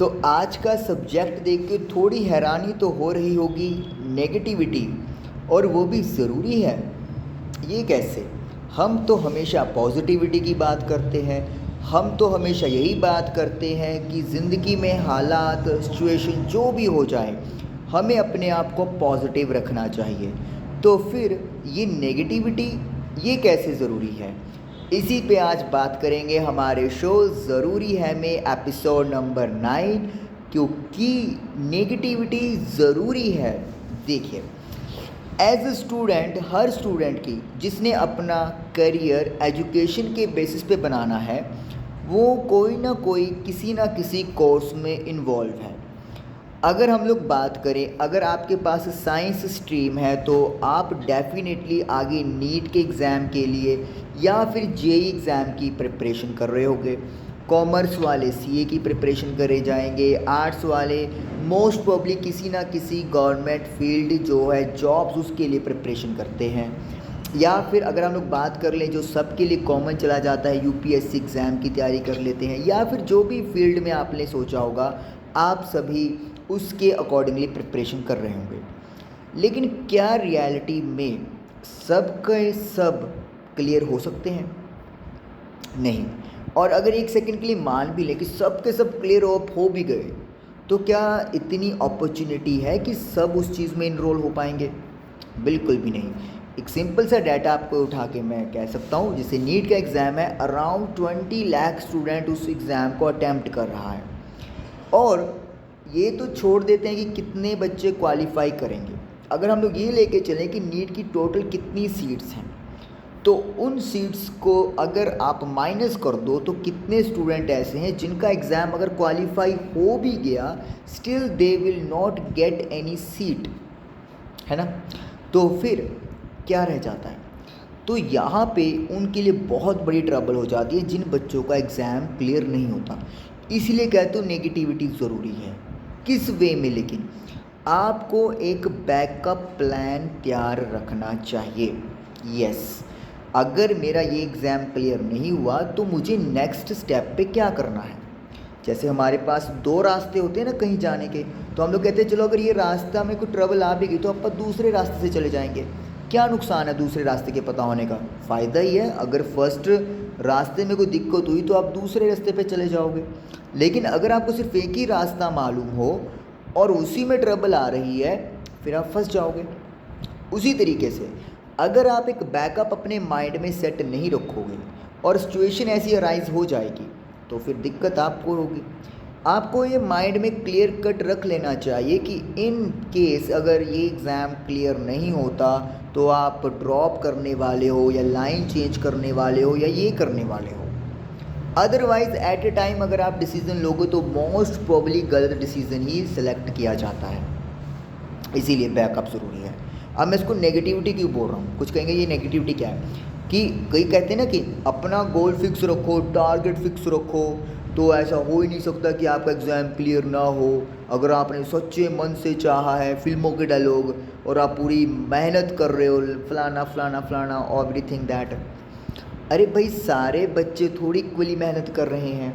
तो आज का सब्जेक्ट देख के थोड़ी हैरानी तो हो रही होगी, नेगेटिविटी, और वो भी ज़रूरी है। ये कैसे? हम तो हमेशा पॉजिटिविटी की बात करते हैं। हम तो हमेशा यही बात करते हैं कि ज़िंदगी में हालात, सिचुएशन जो भी हो जाए, हमें अपने आप को पॉजिटिव रखना चाहिए। तो फिर ये नेगेटिविटी, ये कैसे ज़रूरी है? इसी पे आज बात करेंगे हमारे शो ज़रूरी है में एपिसोड नंबर 9, क्योंकि नेगेटिविटी ज़रूरी है। देखिए, एज अ स्टूडेंट, हर स्टूडेंट की जिसने अपना करियर एजुकेशन के बेसिस पे बनाना है, वो कोई ना कोई किसी ना किसी कोर्स में इन्वॉल्व है। अगर हम लोग बात करें, अगर आपके पास साइंस स्ट्रीम है तो आप डेफिनेटली आगे नीट के एग्ज़ाम के लिए या फिर जेई एग्ज़ाम की प्रिपरेशन कर रहे होंगे। कॉमर्स वाले सीए की प्रिपरेशन करे जाएंगे। आर्ट्स वाले मोस्ट प्रोबली किसी ना किसी गवर्नमेंट फील्ड जो है जॉब्स, उसके लिए प्रिपरेशन करते हैं। या फिर अगर हम लोग बात कर लें जो सबके लिए कॉमन चला जाता है, यूपीएससी एग्ज़ाम की तैयारी कर लेते हैं, या फिर जो भी फील्ड में आपने सोचा होगा, आप सभी उसके अकॉर्डिंगली प्रिपरेशन कर रहे होंगे। लेकिन क्या रियलिटी में सब के सब क्लियर हो सकते हैं? नहीं। और अगर एक सेकंड के लिए मान भी लें कि सब के सब क्लियर हो भी गए, तो क्या इतनी अपॉर्चुनिटी है कि सब उस चीज़ में इनरोल हो पाएंगे? बिल्कुल भी नहीं। एक सिंपल सा डाटा आपको उठा के मैं कह सकता हूँ, जैसे नीट का एग्ज़ाम है, अराउंड 20 लाख स्टूडेंट उस एग्ज़ाम को अटैम्प्ट कर रहा है। और ये तो छोड़ देते हैं कि कितने बच्चे क्वालिफाई करेंगे। अगर हम लोग ये लेके चलें कि नीट की टोटल कितनी सीट्स हैं, तो उन सीट्स को अगर आप माइनस कर दो तो कितने स्टूडेंट ऐसे हैं जिनका एग्ज़ाम अगर क्वालिफाई हो भी गया, still they will not get any seat, है ना? तो फिर क्या रह जाता है? तो यहाँ पे उनके लिए बहुत बड़ी ट्रबल हो जाती है जिन बच्चों का एग्ज़ाम क्लियर नहीं होता। इसलिए कहते हो नेगेटिविटी ज़रूरी है। किस वे में? लेकिन आपको एक बैकअप प्लान तैयार रखना चाहिए। यस, अगर मेरा ये एग्ज़ाम क्लियर नहीं हुआ तो मुझे नेक्स्ट स्टेप पे क्या करना है? जैसे हमारे पास दो रास्ते होते हैं ना कहीं जाने के, तो हम लोग कहते हैं चलो अगर ये रास्ता में कोई ट्रबल आ भी गई तो अपन दूसरे रास्ते से चले जाएंगे। क्या नुकसान है दूसरे रास्ते के पता होने का? फ़ायदा ही है। अगर फर्स्ट रास्ते में कोई दिक्कत हुई तो आप दूसरे रास्ते पे चले जाओगे। लेकिन अगर आपको सिर्फ एक ही रास्ता मालूम हो और उसी में ट्रबल आ रही है, फिर आप फंस जाओगे। उसी तरीके से अगर आप एक बैकअप अपने माइंड में सेट नहीं रखोगे और सिचुएशन ऐसी अराइज हो जाएगी, तो फिर दिक्कत आपको होगी। आपको ये माइंड में क्लियर कट रख लेना चाहिए कि इन केस अगर ये एग्ज़ाम क्लियर नहीं होता तो आप ड्रॉप करने वाले हो या लाइन चेंज करने वाले हो या ये करने वाले हो। अदरवाइज़ एट ए टाइम अगर आप डिसीज़न लोगे तो मोस्ट प्रोबली गलत डिसीज़न ही सिलेक्ट किया जाता है। इसीलिए बैकअप ज़रूरी है। अब मैं इसको नेगेटिविटी क्यों बोल रहा हूँ? कुछ कहेंगे ये नेगेटिविटी क्या है, कि कई कहते हैं ना कि अपना गोल फिक्स रखो, टारगेट फिक्स रखो, तो ऐसा हो ही नहीं सकता कि आपका एग्ज़ाम क्लियर ना हो। अगर आपने सच्चे मन से चाहा है, फिल्मों के डायलॉग, और आप पूरी मेहनत कर रहे हो, फलाना फलाना फलाना और एवरीथिंग दैट। अरे भाई, सारे बच्चे थोड़ी इक्वली मेहनत कर रहे हैं।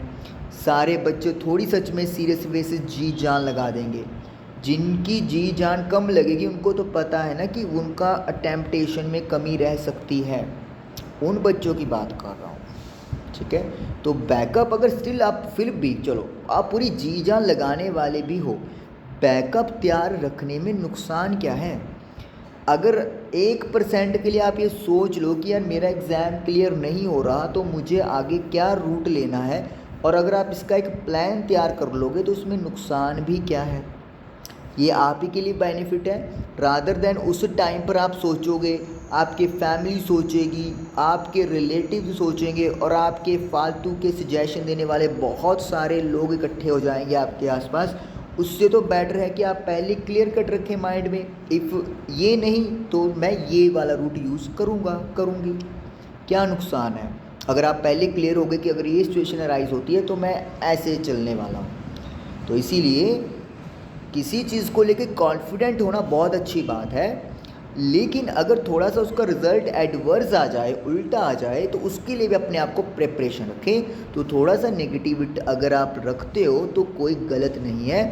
सारे बच्चे थोड़ी सच में सीरियस वे से जी जान लगा देंगे। जिनकी जी जान कम लगेगी उनको तो पता है ना कि उनका अटेम्पटेशन में कमी रह सकती है। उन बच्चों की बात कर रहा हूँ, ठीक है? तो बैकअप अगर स्टिल आप फिर भी चलो आप पूरी जी जान लगाने वाले भी हो, बैकअप तैयार रखने में नुकसान क्या है? अगर 1% के लिए आप ये सोच लो कि यार मेरा एग्ज़ाम क्लियर नहीं हो रहा तो मुझे आगे क्या रूट लेना है, और अगर आप इसका एक प्लान तैयार कर लोगे तो उसमें नुकसान भी क्या है? ये आप ही के लिए बेनिफिट है। रादर देन उस टाइम पर आप सोचोगे, आपकी फैमिली सोचेगी, आपके रिलेटिव सोचेंगे, और आपके फालतू के सजेशन देने वाले बहुत सारे लोग इकट्ठे हो जाएंगे आपके आसपास। उससे तो बेटर है कि आप पहले क्लियर कट रखें माइंड में, इफ़ ये नहीं तो मैं ये वाला रूट यूज़ करूँगा, करूँगी। क्या नुकसान है? अगर आप पहले क्लियर हो गए कि अगर ये सिचुएशन अराइज होती है तो मैं ऐसे चलने वाला हूँ। तो इसीलिए किसी चीज़ को लेकर कॉन्फिडेंट होना बहुत अच्छी बात है, लेकिन अगर थोड़ा सा उसका रिज़ल्ट एडवर्स आ जाए, उल्टा आ जाए, तो उसके लिए भी अपने आप को प्रिपरेशन रखें। तो थोड़ा सा नेगेटिविटी अगर आप रखते हो तो कोई गलत नहीं है।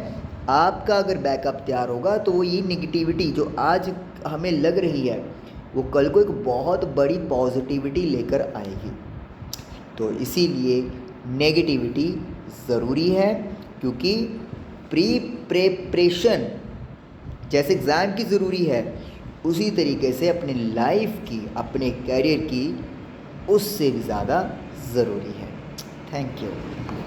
आपका अगर बैकअप तैयार होगा तो वो ये नेगेटिविटी जो आज हमें लग रही है वो कल को एक बहुत बड़ी पॉजिटिविटी लेकर आएगी। तो इसीलिए नेगेटिविटी ज़रूरी है, क्योंकि प्रेपरेशन जैसे एग्ज़ाम की ज़रूरी है, उसी तरीके से अपनी लाइफ की, अपने करियर की उससे भी ज़्यादा ज़रूरी है। Thank you.